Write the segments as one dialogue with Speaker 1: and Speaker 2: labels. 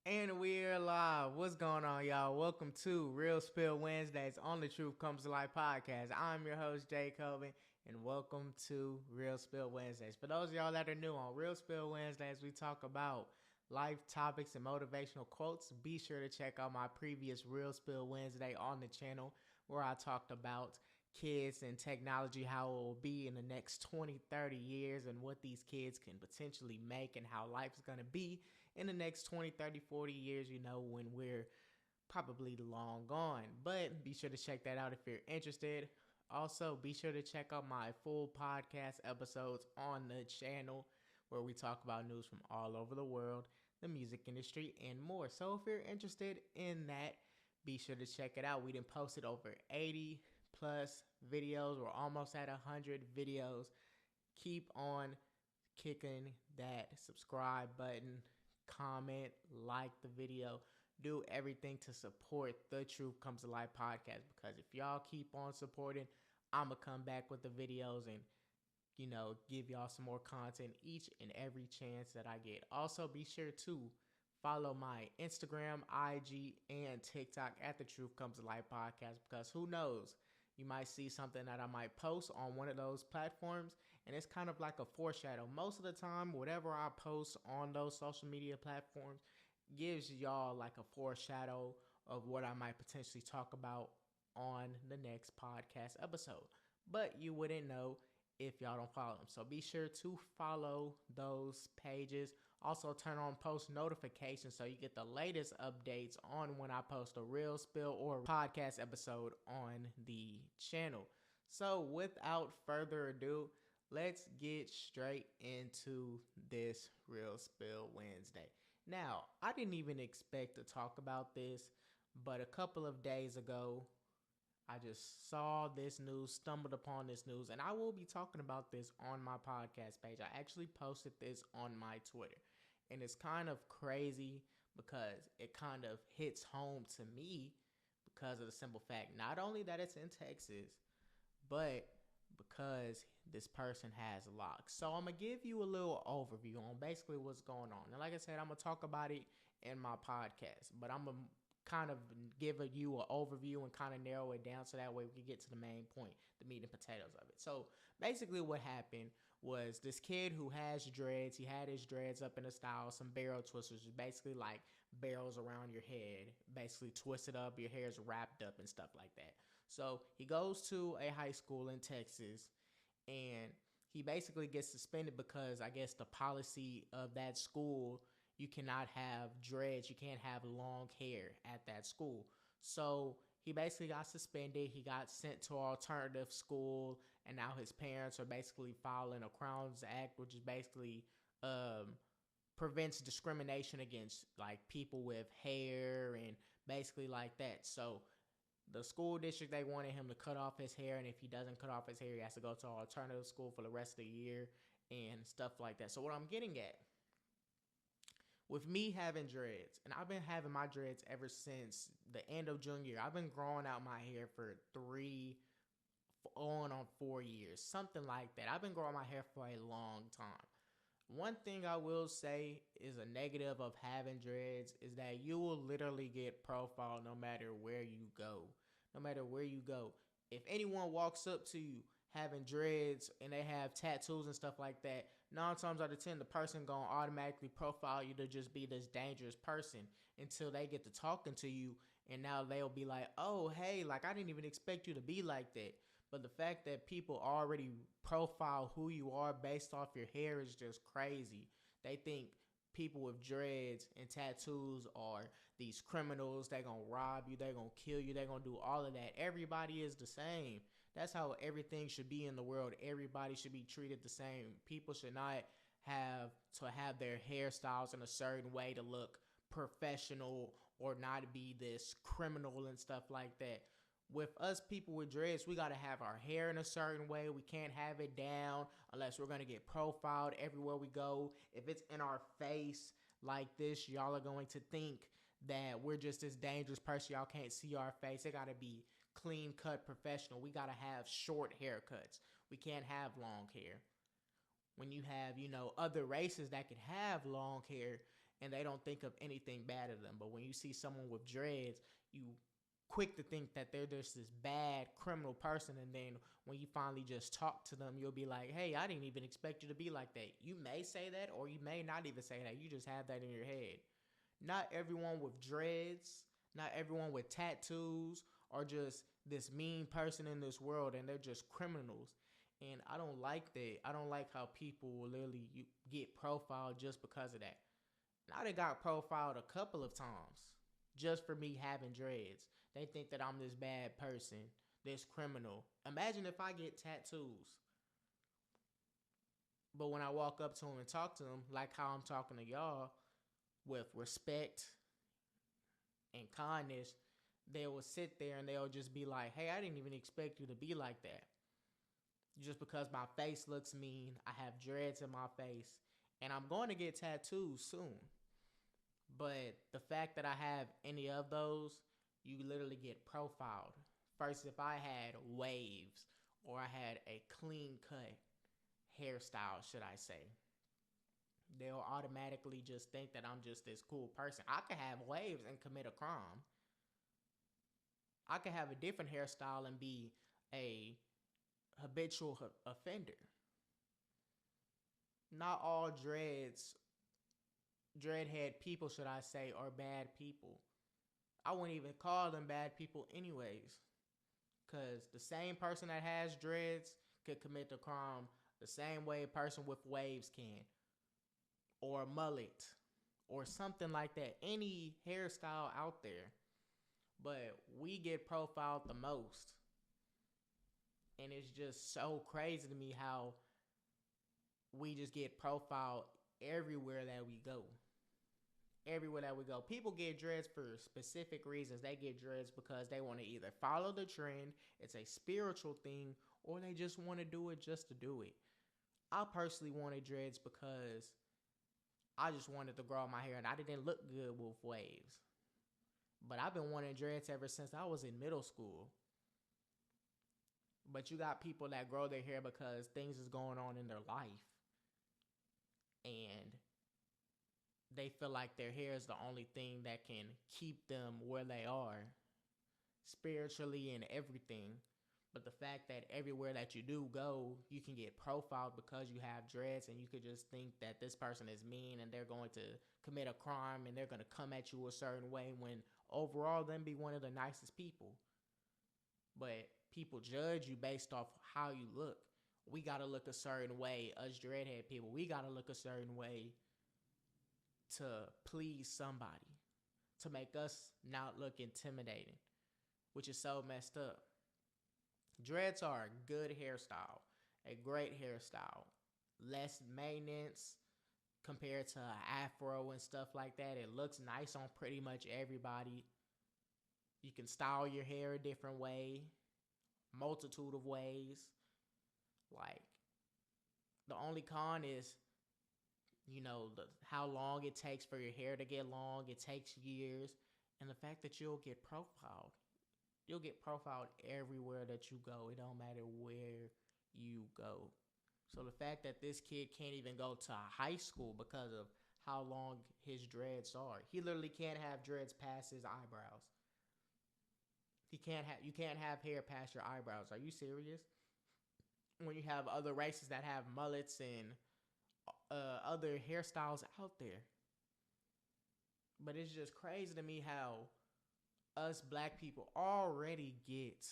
Speaker 1: And we're live. What's going on, y'all? Welcome to Real Spill Wednesdays on the Truth Comes to Life podcast. I'm your host, Jay Colvin, and welcome to Real Spill Wednesdays. For those of y'all that are new on Real Spill Wednesdays, we talk about life topics and motivational quotes. Be sure to check out my previous Real Spill Wednesday on the channel where I talked about kids and technology, how it will be in the next 20, 30 years, and what these kids can potentially make and how life is going to be in the next 20, 30, 40 years, when we're probably long gone. But be sure to check that out if you're interested. Also, be sure to check out my full podcast episodes on the channel where we talk about news from all over the world, the music industry, and more. So if you're interested in that, be sure to check it out. We done posted over 80 plus videos. We're almost at 100 videos. Keep on kicking that subscribe button, comment, like the video, do everything to support the Truth Comes to Life podcast, because if y'all keep on supporting, I'm going to come back with the videos and give y'all some more content each and every chance that I get. Also, be sure to follow my Instagram, IG, and TikTok at the Truth Comes to Life podcast, because who knows, you might see something that I might post on one of those platforms, and it's kind of like a foreshadow. Most of the time, whatever I post on those social media platforms gives y'all like a foreshadow of what I might potentially talk about on the next podcast episode. But you wouldn't know if y'all don't follow them. So be sure to follow those pages. Also, turn on post notifications so you get the latest updates on when I post a real spill or podcast episode on the channel. So, without further ado, let's get straight into this Real Spill Wednesday. Now, I didn't even expect to talk about this, but a couple of days ago, I just saw this news, stumbled upon this news, and I will be talking about this on my podcast page. I actually posted this on my Twitter, and it's kind of crazy because it kind of hits home to me because of the simple fact, not only that it's in Texas, but because this person has locks. So I'm going to give you a little overview on basically what's going on. And like I said, I'm going to talk about it in my podcast, but I'm going to kind of give you an overview and kind of narrow it down so that way we can get to the main point, the meat and potatoes of it. So basically what happened was this kid who has dreads, he had his dreads up in a style, some barrel twisters, basically like barrels around your head, basically twisted up, your hair's wrapped up and stuff like that. So he goes to a high school in Texas, and he basically gets suspended because I guess the policy of that school, you cannot have dreads, you can't have long hair at that school. So he basically got suspended. He got sent to an alternative school, and now his parents are basically filing a Crowns Act, which is basically prevents discrimination against like people with hair and basically like that. So the school district, they wanted him to cut off his hair, and if he doesn't cut off his hair, he has to go to an alternative school for the rest of the year and stuff like that. So what I'm getting at, with me having dreads, and I've been having my dreads ever since the end of junior year. I've been growing out my hair for 4 years, something like that. I've been growing my hair for a long time. One thing I will say is a negative of having dreads is that you will literally get profiled no matter where you go. No matter where you go. If anyone walks up to you having dreads and they have tattoos and stuff like that, 9 times out of 10, the person gonna automatically profile you to just be this dangerous person until they get to talking to you, and now they'll be like, oh, hey, like I didn't even expect you to be like that. But the fact that people already profile who you are based off your hair is just crazy. They think people with dreads and tattoos are these criminals. They're going to rob you. They're going to kill you. They're going to do all of that. Everybody is the same. That's how everything should be in the world. Everybody should be treated the same. People should not have to have their hairstyles in a certain way to look professional or not be this criminal and stuff like that. With us people with dreads, we got to have our hair in a certain way. We can't have it down unless we're going to get profiled everywhere we go. If it's in our face like this, y'all are going to think that we're just this dangerous person. Y'all can't see our face. It got to be clean cut professional. We got to have short haircuts. We can't have long hair. When you have, other races that can have long hair, and they don't think of anything bad of them. But when you see someone with dreads, you quick to think that they're just this bad criminal person, and then when you finally just talk to them, you'll be like, hey, I didn't even expect you to be like that. You may say that, or you may not even say that. You just have that in your head. Not everyone with dreads, not everyone with tattoos are just this mean person in this world, and they're just criminals. And I don't like that. I don't like how people will literally get profiled just because of that. I done got profiled a couple of times just for me having dreads. They think that I'm this bad person, this criminal. Imagine if I get tattoos, but when I walk up to them and talk to them, like how I'm talking to y'all, with respect and kindness, they will sit there and they'll just be like, hey, I didn't even expect you to be like that. Just because my face looks mean, I have dreads in my face, and I'm going to get tattoos soon. But the fact that I have any of those, you literally get profiled. First, if I had waves or I had a clean cut hairstyle, should I say, they'll automatically just think that I'm just this cool person. I could have waves and commit a crime. I could have a different hairstyle and be a habitual offender. Not all dreadhead people, should I say, are bad people. I wouldn't even call them bad people anyways. Because the same person that has dreads could commit the crime the same way a person with waves can. Or a mullet. Or something like that. Any hairstyle out there. But we get profiled the most. And it's just so crazy to me how we just get profiled everywhere that we go. Everywhere that we go. People get dreads for specific reasons. They get dreads because they want to either follow the trend, it's a spiritual thing, or they just want to do it just to do it. I personally wanted dreads because I just wanted to grow my hair and I didn't look good with waves. But I've been wanting dreads ever since I was in middle school. But you got people that grow their hair because things is going on in their life. And they feel like their hair is the only thing that can keep them where they are, spiritually and everything. But the fact that everywhere that you do go, you can get profiled because you have dreads, and you could just think that this person is mean and they're going to commit a crime and they're going to come at you a certain way, when overall them be one of the nicest people. But people judge you based off how you look. We got to look a certain way, us dreadhead people. We got to look a certain way to please somebody, to make us not look intimidating, which is so messed up. Dreads are a good hairstyle, a great hairstyle, less maintenance compared to an afro and stuff like that. It looks nice on pretty much everybody. You can style your hair a different way, multitude of ways. Like, the only con is, how long it takes for your hair to get long. It takes years. And the fact that you'll get profiled. You'll get profiled everywhere that you go. It don't matter where you go. So the fact that this kid can't even go to high school because of how long his dreads are. He literally can't have dreads past his eyebrows. You can't have hair past your eyebrows. Are you serious? When you have other races that have mullets and other hairstyles out there. But it's just crazy to me how us black people already get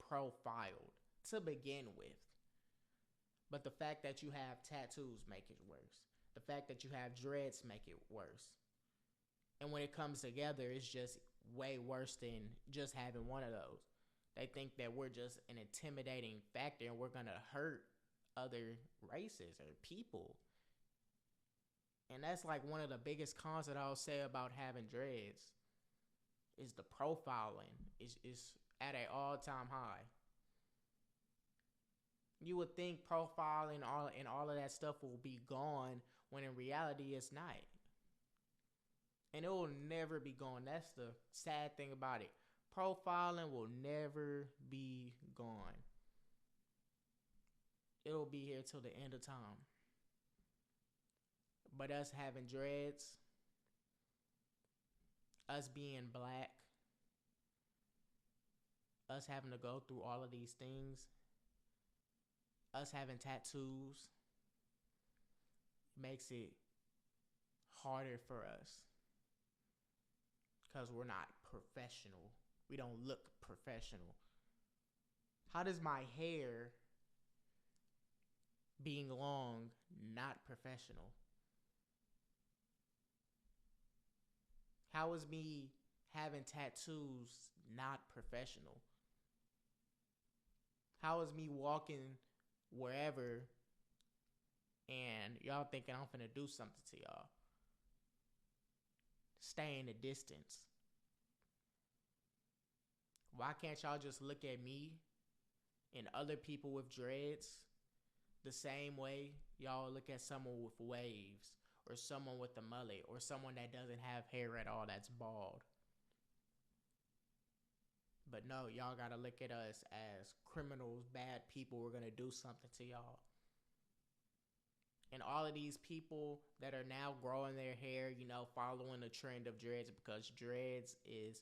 Speaker 1: profiled to begin with. But the fact that you have tattoos make it worse. The fact that you have dreads make it worse. And when it comes together, it's just way worse than just having one of those. They think that we're just an intimidating factor and we're going to hurt other races or people. And that's like one of the biggest cons that I'll say about having dreads is the profiling is at an all-time high. You would think profiling and all of that stuff will be gone when in reality it's not. And it will never be gone. That's the sad thing about it. Profiling will never be gone. It'll be here till the end of time. But us having dreads, us being black, us having to go through all of these things, us having tattoos makes it harder for us because we're not professional. We don't look professional. How does my hair being long not professional? How is me having tattoos not professional? How is me walking wherever and y'all thinking I'm finna do something to y'all? Stay in the distance. Why can't y'all just look at me and other people with dreads the same way y'all look at someone with waves, or someone with a mullet, or someone that doesn't have hair at all that's bald? But no, y'all gotta look at us as criminals, bad people. We're gonna do something to y'all. And all of these people that are now growing their hair, following the trend of dreads, because dreads is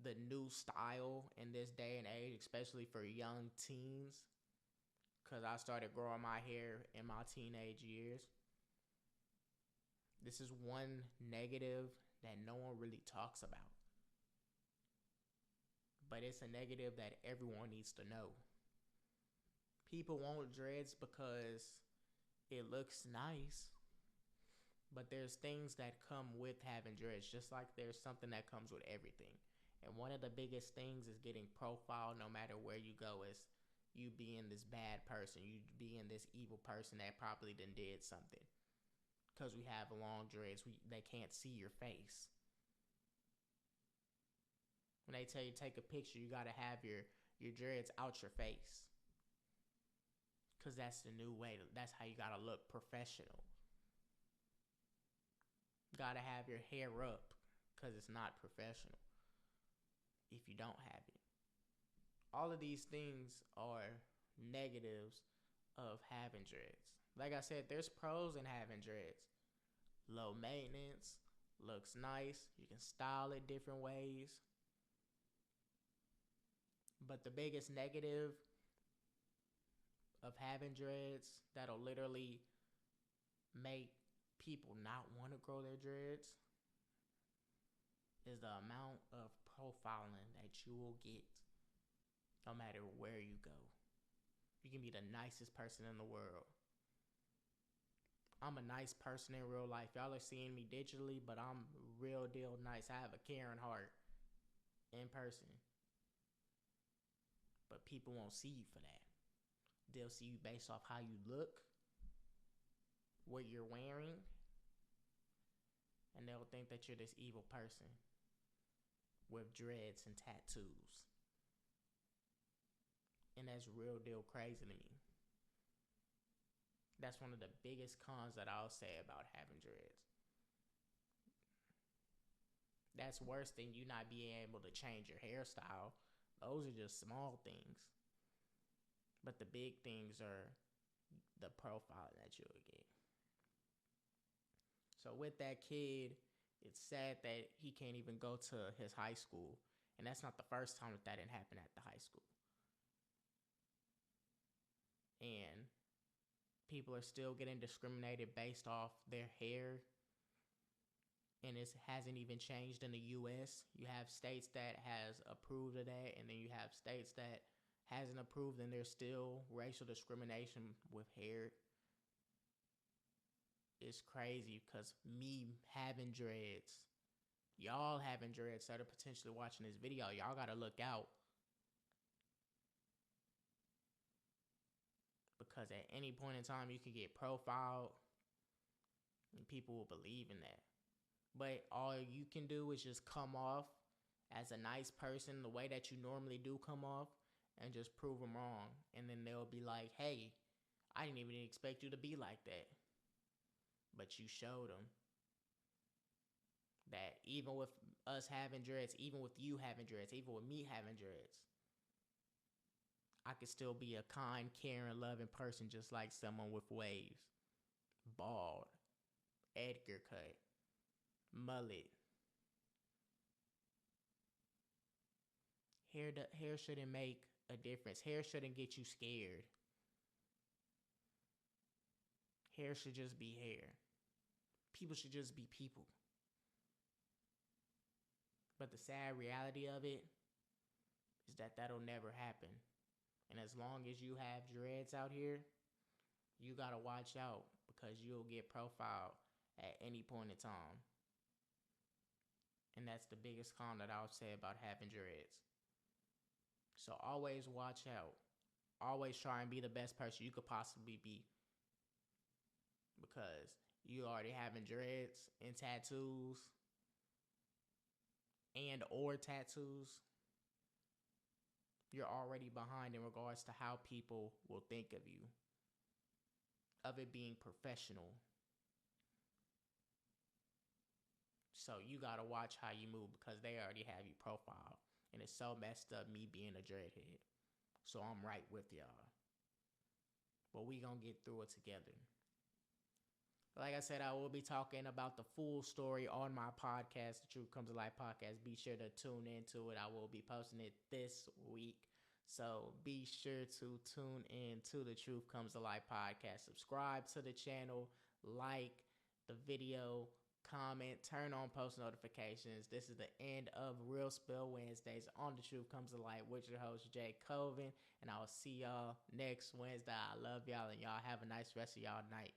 Speaker 1: the new style in this day and age, especially for young teens. Because I started growing my hair in my teenage years. This is one negative that no one really talks about. But it's a negative that everyone needs to know. People want dreads because it looks nice, but there's things that come with having dreads, just like there's something that comes with everything. And one of the biggest things is getting profiled no matter where you go, is you being this bad person, you being this evil person that probably done did something. Because we have long dreads, they can't see your face. When they tell you take a picture, you gotta have your dreads out your face. Because that's the new way. That's how you gotta look professional. Gotta have your hair up, because it's not professional if you don't have it. All of these things are negatives of having dreads. Like I said, there's pros in having dreads. Low maintenance, looks nice, you can style it different ways. But the biggest negative of having dreads that'll literally make people not want to grow their dreads is the amount of profiling that you will get no matter where you go. You can be the nicest person in the world. I'm a nice person in real life. Y'all are seeing me digitally, but I'm real deal nice. I have a caring heart in person. But people won't see you for that. They'll see you based off how you look, what you're wearing, and they'll think that you're this evil person with dreads and tattoos. And that's real deal crazy to me. That's one of the biggest cons that I'll say about having dreads. That's worse than you not being able to change your hairstyle. Those are just small things. But the big things are the profile that you'll get. So with that kid, it's sad that he can't even go to his high school. And that's not the first time that didn't happen at the high school. And people are still getting discriminated based off their hair. And it hasn't even changed in the U.S. You have states that has approved of that, and then you have states that hasn't approved, and there's still racial discrimination with hair. It's crazy because me having dreads, y'all having dreads that are potentially watching this video, y'all gotta look out. Because at any point in time, you can get profiled, and people will believe in that. But all you can do is just come off as a nice person the way that you normally do come off, and just prove them wrong. And then they'll be like, hey, I didn't even expect you to be like that. But you showed them that even with us having dreads, even with you having dreads, even with me having dreads, I could still be a kind, caring, loving person just like someone with waves, bald, Edgar cut, mullet, Hair shouldn't make a difference. Hair shouldn't get you scared. Hair should just be hair. People should just be people. But the sad reality of it is that that'll never happen. And as long as you have dreads out here, you gotta watch out because you'll get profiled at any point in time. And that's the biggest con that I'll say about having dreads. So always watch out. Always try and be the best person you could possibly be. Because you already having dreads and tattoos and or tattoos, you're already behind in regards to how people will think of you, of it being professional. So you gotta watch how you move because they already have you profiled. And it's so messed up me being a dreadhead. So I'm right with y'all. But we gonna get through it together. Like I said, I will be talking about the full story on my podcast, The Truth Comes to Life podcast. Be sure to tune into it. I will be posting it this week. So be sure to tune in to The Truth Comes to Life podcast. Subscribe to the channel, like the video, comment, turn on post notifications. This is the end of Real Spill Wednesdays on The Truth Comes to Life with your host, Jay Colvin. And I will see y'all next Wednesday. I love y'all and y'all have a nice rest of y'all night.